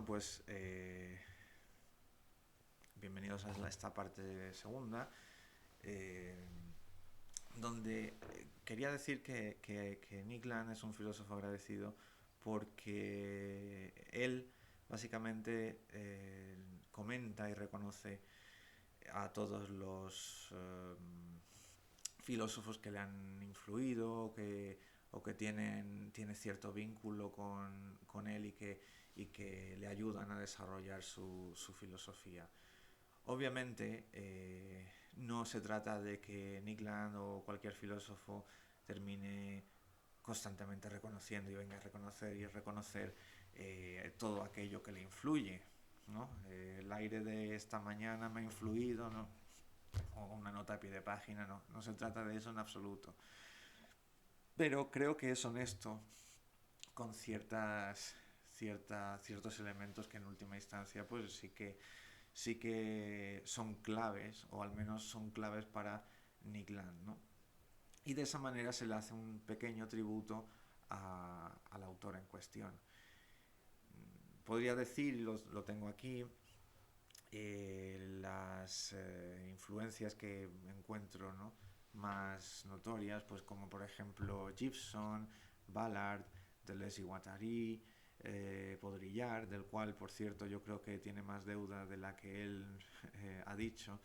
Bueno, pues bienvenidos a esta parte segunda, eh, donde quería decir que Nick Land es un filósofo agradecido porque él básicamente comenta y reconoce a todos los filósofos que le han influido o que tiene cierto vínculo con él y que le ayudan a desarrollar su filosofía. Obviamente, no se trata de que Nick Land o cualquier filósofo termine constantemente reconociendo y venga a reconocer y reconocer todo aquello que le influye, ¿no? El aire de esta mañana me ha influido, ¿no? O una nota a pie de página, no, no se trata de eso en absoluto. Pero creo que es honesto con ciertos elementos que en última instancia pues sí que son claves, o al menos son claves para Nick Land, ¿no? Y de esa manera se le hace un pequeño tributo al autor en cuestión. Podría decir, y lo tengo aquí, las influencias que encuentro, ¿no?, más notorias, pues como por ejemplo Gibson, Ballard, Deleuze y Guattari, Baudrillard, del cual por cierto yo creo que tiene más deuda de la que él ha dicho,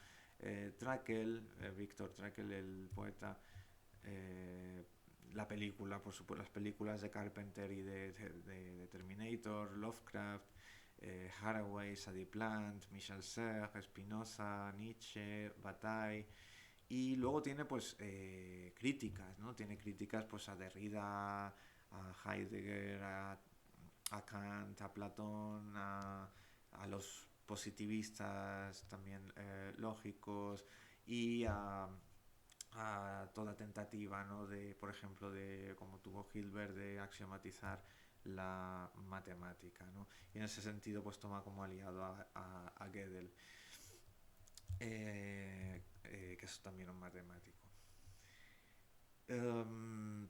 Trakl, Víctor Trakl, el poeta, eh, la película, por supuesto, las películas de Carpenter y de Terminator, Lovecraft, Haraway, Sadie Plant, Michel Serres, Spinoza, Nietzsche, Bataille. Y luego tiene pues críticas, ¿no? Tiene críticas pues a Derrida, a Heidegger, a Kant, a Platón, a los positivistas también lógicos y a toda tentativa, ¿no?, de, por ejemplo, de como tuvo Hilbert, de axiomatizar la matemática, ¿no? Y en ese sentido pues toma como aliado a Gödel, que es también un matemático. Um,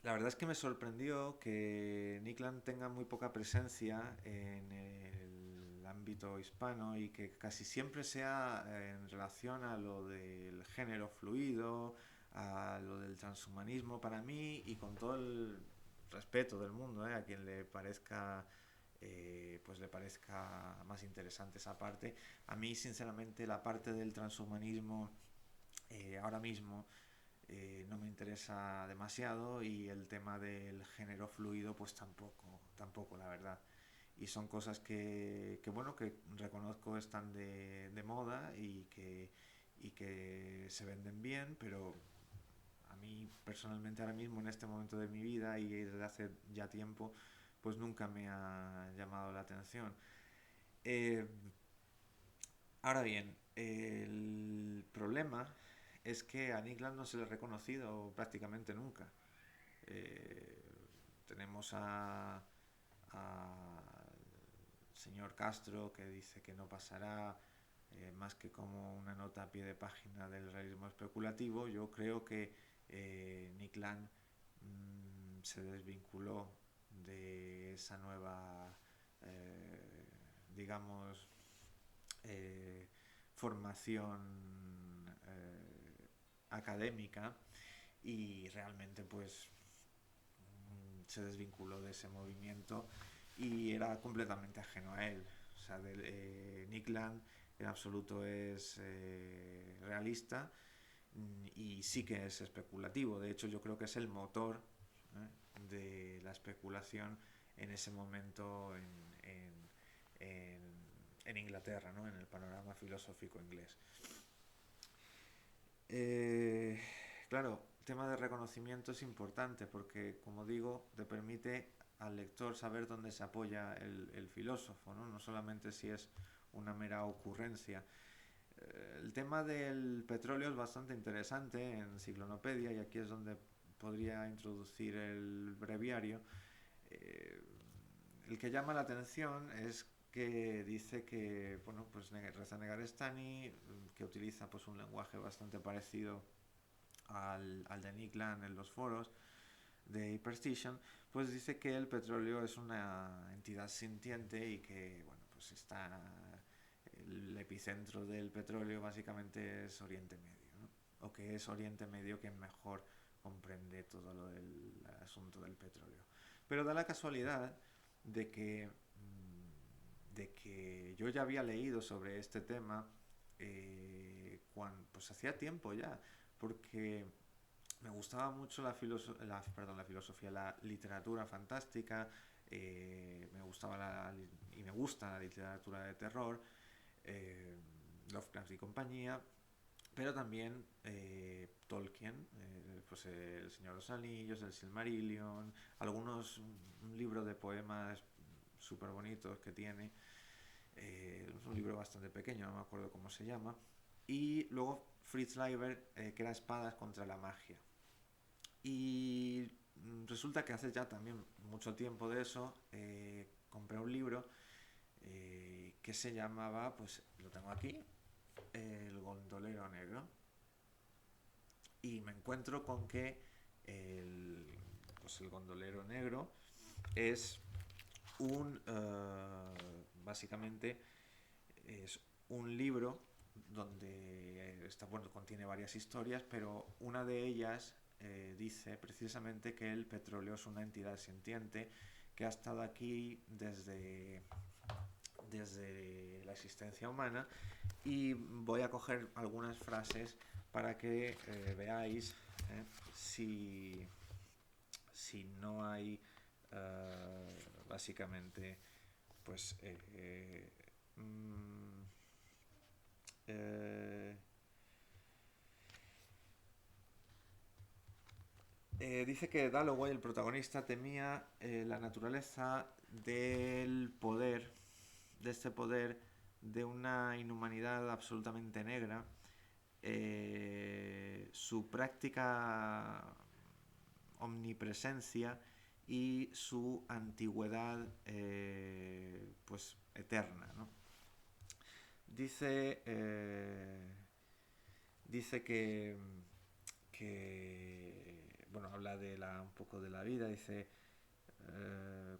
la verdad es que me sorprendió que Nick Land tenga muy poca presencia en el ámbito hispano y que casi siempre sea en relación a lo del género fluido, a lo del transhumanismo. Para mí, y con todo el respeto del mundo, a quien pues le parezca más interesante esa parte, a mí sinceramente la parte del transhumanismo ahora mismo no me interesa demasiado, y el tema del género fluido pues tampoco, la verdad. Y son cosas bueno, que reconozco están de moda y que se venden bien, pero a mí personalmente ahora mismo, en este momento de mi vida y desde hace ya tiempo, pues nunca me ha llamado la atención. Eh, Ahora bien, el problema es que a Nick Land no se le ha reconocido prácticamente nunca. Eh, Tenemos señor Castro, que dice que no pasará más que como una nota a pie de página del realismo especulativo. Yo creo que Nick Land se desvinculó de esa nueva, eh, digamos, eh, formación académica, y realmente pues se desvinculó de ese movimiento y era completamente ajeno a él. O sea, Nick Land en absoluto es realista, y sí que es especulativo. De hecho, yo creo que es el motor de la especulación en ese momento en, en Inglaterra, ¿no?, en el panorama filosófico inglés. Eh, claro, el tema de reconocimiento es importante porque, como digo, te permite al lector saber dónde se apoya el filósofo, ¿no? No solamente si es una mera ocurrencia. El tema del petróleo es bastante interesante en Ciclonopedia, y aquí es donde podría introducir el breviario. Eh, el que llama la atención es que dice que, bueno, pues Reza Negarestani, que utiliza pues un lenguaje bastante parecido al de Nick Land en los foros, de Hyperstition, pues dice que el petróleo es una entidad sintiente y que, bueno, pues está el epicentro del petróleo básicamente es Oriente Medio, ¿no? O que es Oriente Medio quien mejor comprende todo lo del asunto del petróleo. Pero da la casualidad de que, yo ya había leído sobre este tema pues hacía tiempo ya, porque me gustaba mucho la filosofía, la literatura fantástica, me gustaba y me gusta la literatura de terror, eh, Lovecraft y compañía, pero también Tolkien, pues El Señor de los Anillos, El Silmarillion, un libro de poemas súper bonitos que tiene, es un libro bastante pequeño, no me acuerdo cómo se llama, y luego Fritz Leiber, que era Espadas contra la magia. Y resulta que hace ya también mucho tiempo de eso, compré un libro que se llamaba, pues lo tengo aquí, El Gondolero Negro. Y me encuentro con que el Gondolero Negro es básicamente es un libro donde bueno, contiene varias historias, pero una de ellas dice precisamente que el petróleo es una entidad sintiente que ha estado aquí desde la existencia humana, y voy a coger algunas frases para que veáis si no hay básicamente pues eh, dice que Dalloway, el protagonista, temía la naturaleza de este poder, de una inhumanidad absolutamente negra, su práctica omnipresencia y su antigüedad pues eterna, ¿no? Dice, dice bueno, habla un poco de la vida, dice,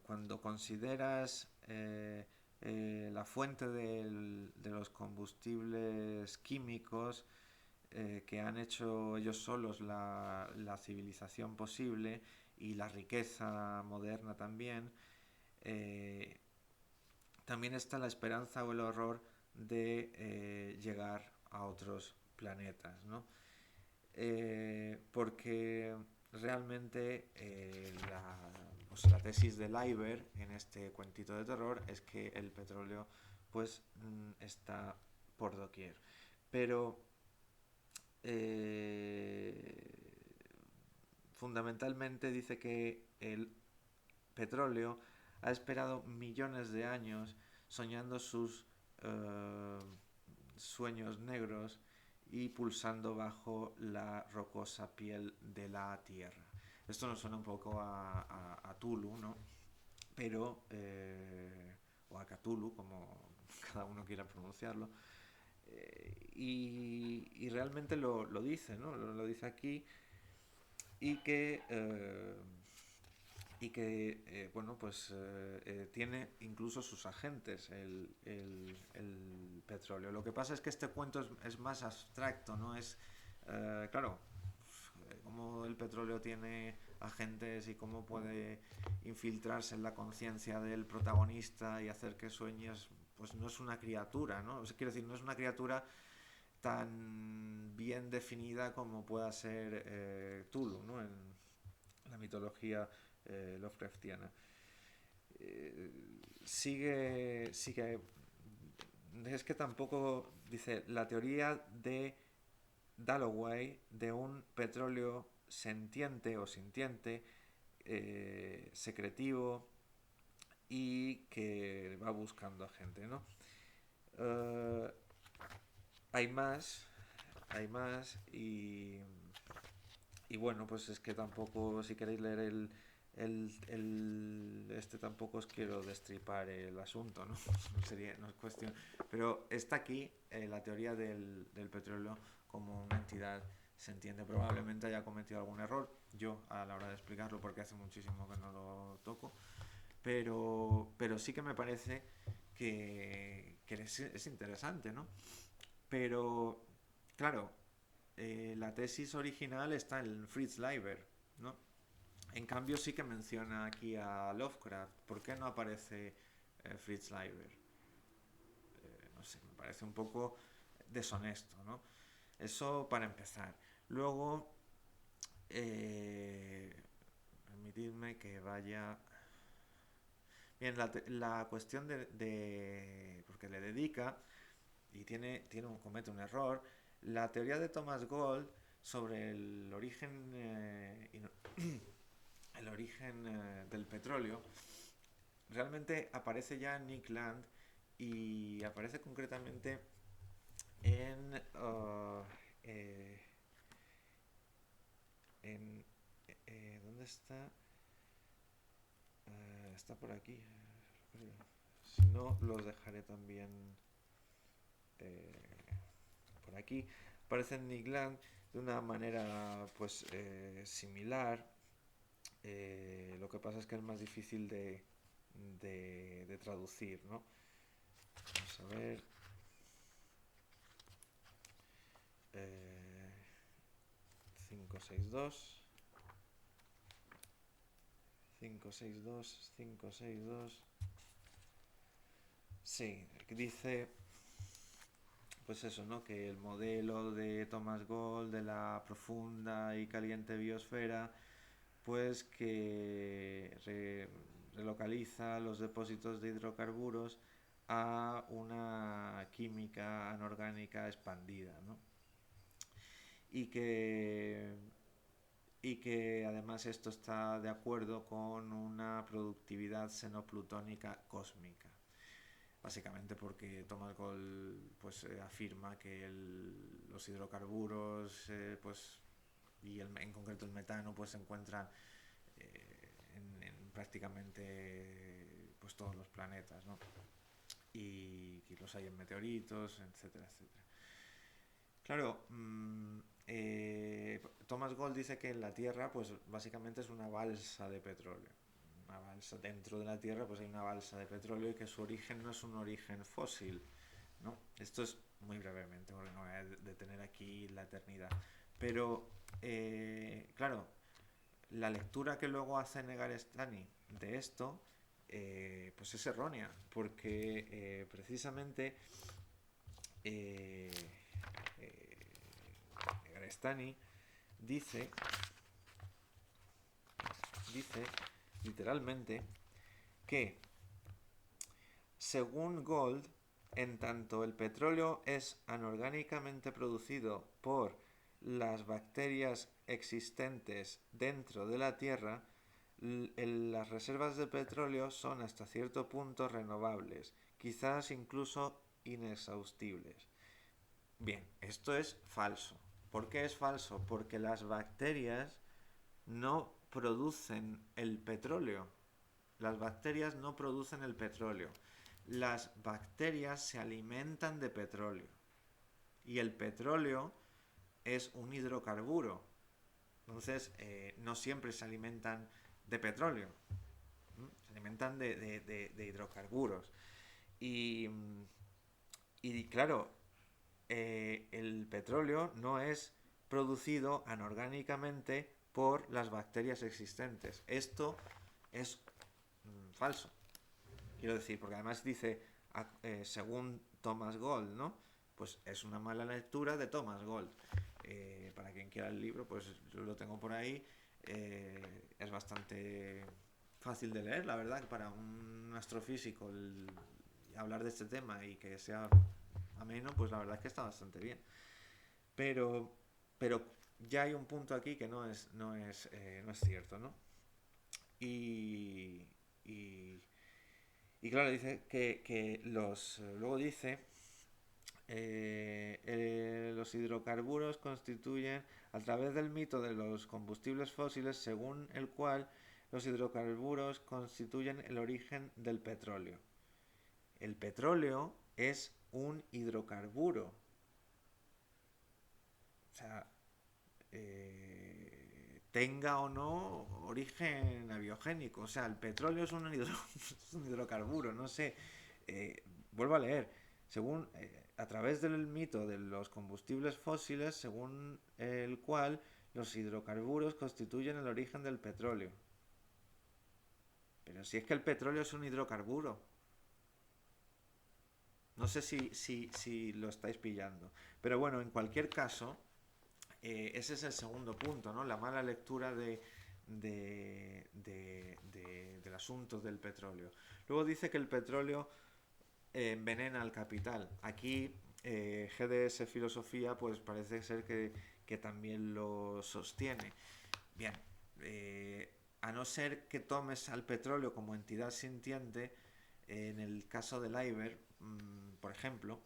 cuando consideras la fuente de los combustibles químicos que han hecho ellos solos la civilización posible y la riqueza moderna también, también está la esperanza o el horror de llegar a otros planetas, ¿no? Porque realmente la tesis de Leiber en este cuentito de terror es que el petróleo pues está por doquier, pero fundamentalmente dice que el petróleo ha esperado millones de años soñando sus sueños negros y pulsando bajo la rocosa piel de la tierra. Esto nos suena un poco a Tulu, ¿no? Pero, o a Cthulhu, como cada uno quiera pronunciarlo, y realmente lo dice, ¿no? Lo dice aquí, y que bueno, pues tiene incluso sus agentes el petróleo. Lo que pasa es que este cuento es más abstracto, ¿no? Claro, cómo el petróleo tiene agentes y cómo puede infiltrarse en la conciencia del protagonista y hacer que sueñes, pues no es una criatura, ¿no? O sea, quiero decir, no es una criatura tan bien definida como pueda ser Tulu, ¿no? En la mitología Lovecraftiana. Sigue. Es que tampoco. Dice, la teoría de Dalloway de un petróleo sentiente o sintiente, secretivo y que va buscando a gente, ¿no? Uh, hay más, hay más y bueno, pues es que tampoco, si queréis leer tampoco os quiero destripar el asunto, ¿no? No es cuestión. Pero está aquí la teoría del petróleo como una entidad se entiende. Probablemente haya cometido algún error. yo a la hora de explicarlo porque hace muchísimo que no lo toco, pero sí que me parece que es interesante, ¿no? Pero, claro, la tesis original está en Fritz Leiber, ¿no? En cambio sí que menciona aquí a Lovecraft. ¿Por qué no aparece Fritz Leiber? No sé, me parece un poco deshonesto, ¿no? Eso para empezar. Luego, eh, permitidme que vaya. Bien, la cuestión porque le dedica y comete un error. La teoría de Thomas Gold sobre el origen, el origen del petróleo realmente aparece ya en Nick Land y aparece concretamente en, eh, en ¿dónde está? Está por aquí. Si no, los dejaré también eh, por aquí. Aparece en Nick Land de una manera pues similar. Lo que pasa es que es más difícil de traducir, ¿no? Vamos a ver. Eh, 562 562 562. Sí, dice pues eso, ¿no? Que el modelo de Thomas Gold de la profunda y caliente biosfera, pues que relocaliza los depósitos de hidrocarburos a una química anorgánica expandida, ¿no? Y que y que además esto está de acuerdo con una productividad xenoplutónica cósmica. Básicamente porque Thomas Gold pues, afirma que los hidrocarburos pues, y en concreto el metano pues, se encuentran en prácticamente pues, todos los planetas, ¿no? Y que los hay en meteoritos, etcétera, etcétera. Claro, Thomas Gold dice que en la Tierra, pues básicamente es una balsa de petróleo. Una balsa dentro de la Tierra, pues hay una balsa de petróleo y que su origen no es un origen fósil, ¿no? Esto es muy brevemente, porque no voy a detener aquí la eternidad. Pero, claro, la lectura que luego hace Negarestani de esto, pues es errónea, porque precisamente eh, Negarestani dice, dice literalmente que según Gold, en tanto el petróleo es anorgánicamente producido por las bacterias existentes dentro de la Tierra, las reservas de petróleo son hasta cierto punto renovables, quizás incluso inexhaustibles. Bien, esto es falso. ¿Por qué es falso? Porque las bacterias no producen el petróleo. Las bacterias no producen el petróleo. Las bacterias se alimentan de petróleo. Y el petróleo es un hidrocarburo. Entonces, no siempre se alimentan de petróleo. Se alimentan de hidrocarburos. Y, y claro, el petróleo no es producido anorgánicamente por las bacterias existentes. Esto es falso. Quiero decir, porque además dice, según Thomas Gold, ¿no? Pues es una mala lectura de Thomas Gold. Para quien quiera el libro, pues yo lo tengo por ahí. Es bastante fácil de leer, la verdad, para un astrofísico hablar de este tema y que sea ameno, pues la verdad es que está bastante bien. Pero, pero ya hay un punto aquí que no es cierto, ¿no? Y, y, y claro, dice que luego dice, los hidrocarburos constituyen, a través del mito de los combustibles fósiles, según el cual los hidrocarburos constituyen el origen del petróleo. El petróleo es un hidrocarburo. O sea, tenga o no origen abiogénico. O sea, el petróleo es es un hidrocarburo, no sé. Vuelvo a leer. Según, a través del mito de los combustibles fósiles, según el cual los hidrocarburos constituyen el origen del petróleo. Pero si es que el petróleo es un hidrocarburo. No sé si lo estáis pillando. Pero bueno, en cualquier caso, ese es el segundo punto, ¿no? La mala lectura del asunto del petróleo. Luego dice que el petróleo envenena al capital. Aquí GDS Filosofía pues parece ser que también lo sostiene. Bien, a no ser que tomes al petróleo como entidad sintiente, en el caso del Iber, por ejemplo,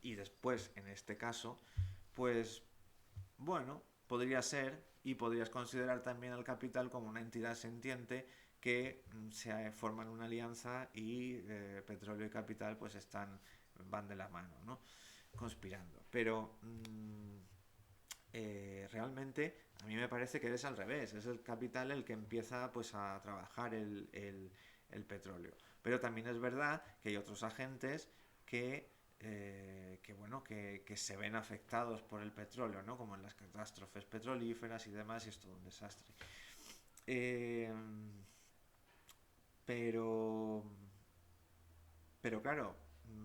y después en este caso, pues bueno, podría ser y podrías considerar también al capital como una entidad sintiente que se forman una alianza y petróleo y capital pues van de la mano, ¿no? Conspirando. Pero realmente a mí me parece que es al revés, es el capital el que empieza pues a trabajar el petróleo. Pero también es verdad que hay otros agentes que se ven afectados por el petróleo, ¿no? Como en las catástrofes petrolíferas y demás, y es todo un desastre. Eh, pero, pero claro,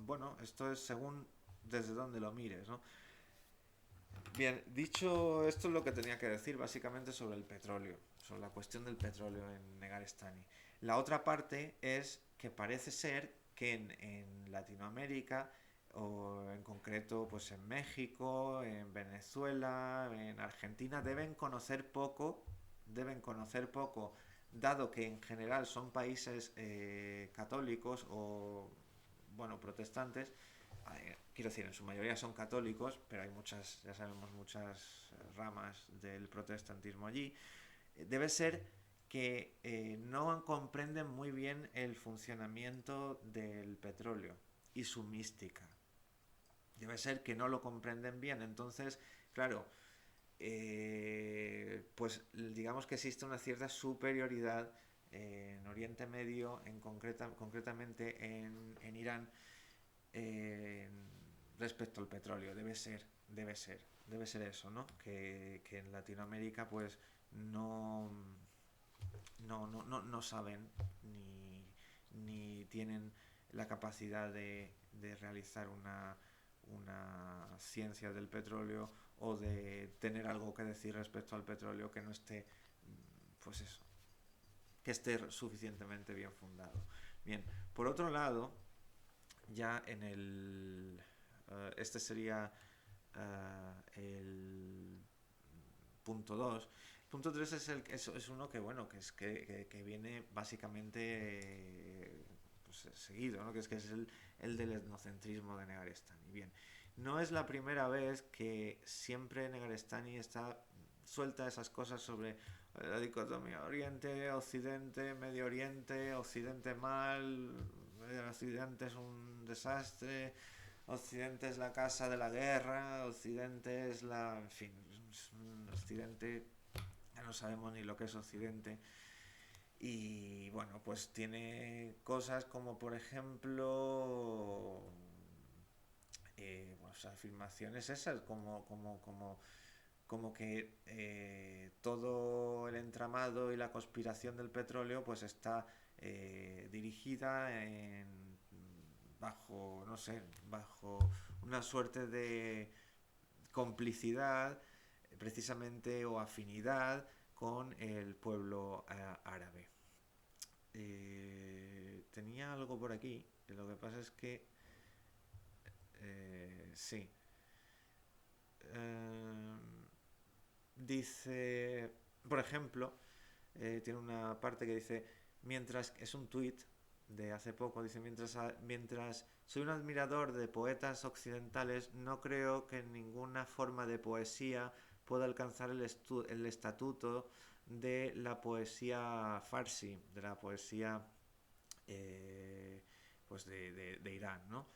bueno, esto es según desde donde lo mires, ¿no? Bien, dicho esto es lo que tenía que decir básicamente sobre el petróleo, sobre la cuestión del petróleo en Negarestani. La otra parte es que parece ser que en Latinoamérica, o en concreto pues en México, en Venezuela, en Argentina, deben conocer poco, dado que en general son países católicos o, bueno, protestantes. Quiero decir, en su mayoría son católicos, pero hay muchas, ya sabemos, muchas ramas del protestantismo allí. Debe ser que no comprenden muy bien el funcionamiento del petróleo y su mística. Debe ser que no lo comprenden bien. Entonces, claro, pues digamos que existe una cierta superioridad en Oriente Medio, concretamente en Irán, eh, respecto al petróleo. Debe ser eso, ¿no? Que en Latinoamérica pues no, no saben ni tienen la capacidad de realizar una ciencia del petróleo o de tener algo que decir respecto al petróleo que no esté, pues eso, que esté suficientemente bien fundado. Bien, por otro lado, ya en este sería el punto 2. El punto 3 es uno que, bueno, que viene básicamente pues, seguido, ¿no? Que es el del etnocentrismo de Negarestani. Bien, no es la primera vez que siempre Negarestani está suelta esas cosas sobre la dicotomía Oriente-Occidente, Medio Oriente, Occidente mal, Occidente es un desastre, Occidente es la casa de la guerra, Occidente es la... En fin, Occidente, ya no sabemos ni lo que es Occidente. Y bueno, pues tiene cosas como por ejemplo pues afirmaciones esas como que todo el entramado y la conspiración del petróleo pues está dirigida bajo, no sé, bajo una suerte de complicidad precisamente o afinidad con el pueblo árabe. Tenía algo por aquí, lo que pasa es que sí. Eh, Dice, por ejemplo, tiene una parte que dice, mientras, es un tuit de hace poco, dice, mientras soy un admirador de poetas occidentales, no creo que ninguna forma de poesía pueda alcanzar el estatuto de la poesía farsi, de la poesía pues de Irán, ¿no?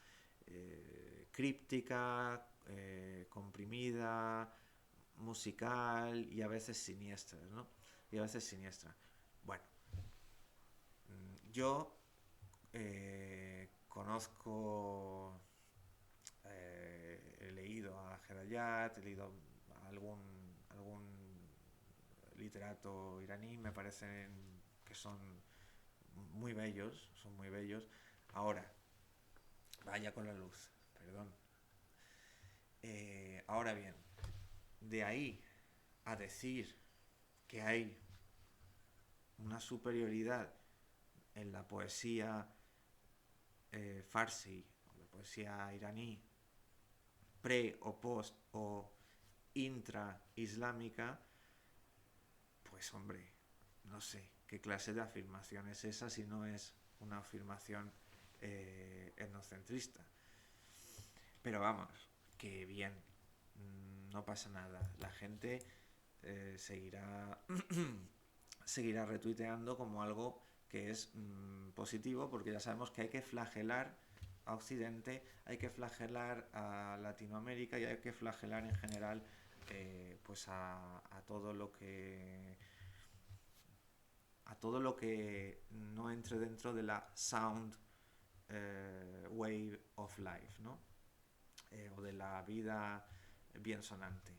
Críptica, comprimida, musical y a veces siniestra, ¿no? Y a veces siniestra. Bueno, yo conozco, he leído a Herayat, he leído a algún literato iraní, me parecen que son muy bellos. Ahora, vaya con la luz, perdón. Ahora bien, de ahí a decir que hay una superioridad en la poesía farsi, o la poesía iraní, pre o post o intra-islámica, pues hombre, no sé qué clase de afirmación es esa si no es una afirmación etnocentrista. Pero vamos, que bien, no pasa nada. La gente seguirá seguirá retuiteando como algo que es positivo, porque ya sabemos que hay que flagelar a Occidente, hay que flagelar a Latinoamérica y hay que flagelar en general pues a todo lo que no entre dentro de la sound way of life, ¿no? O de la vida bien sonante.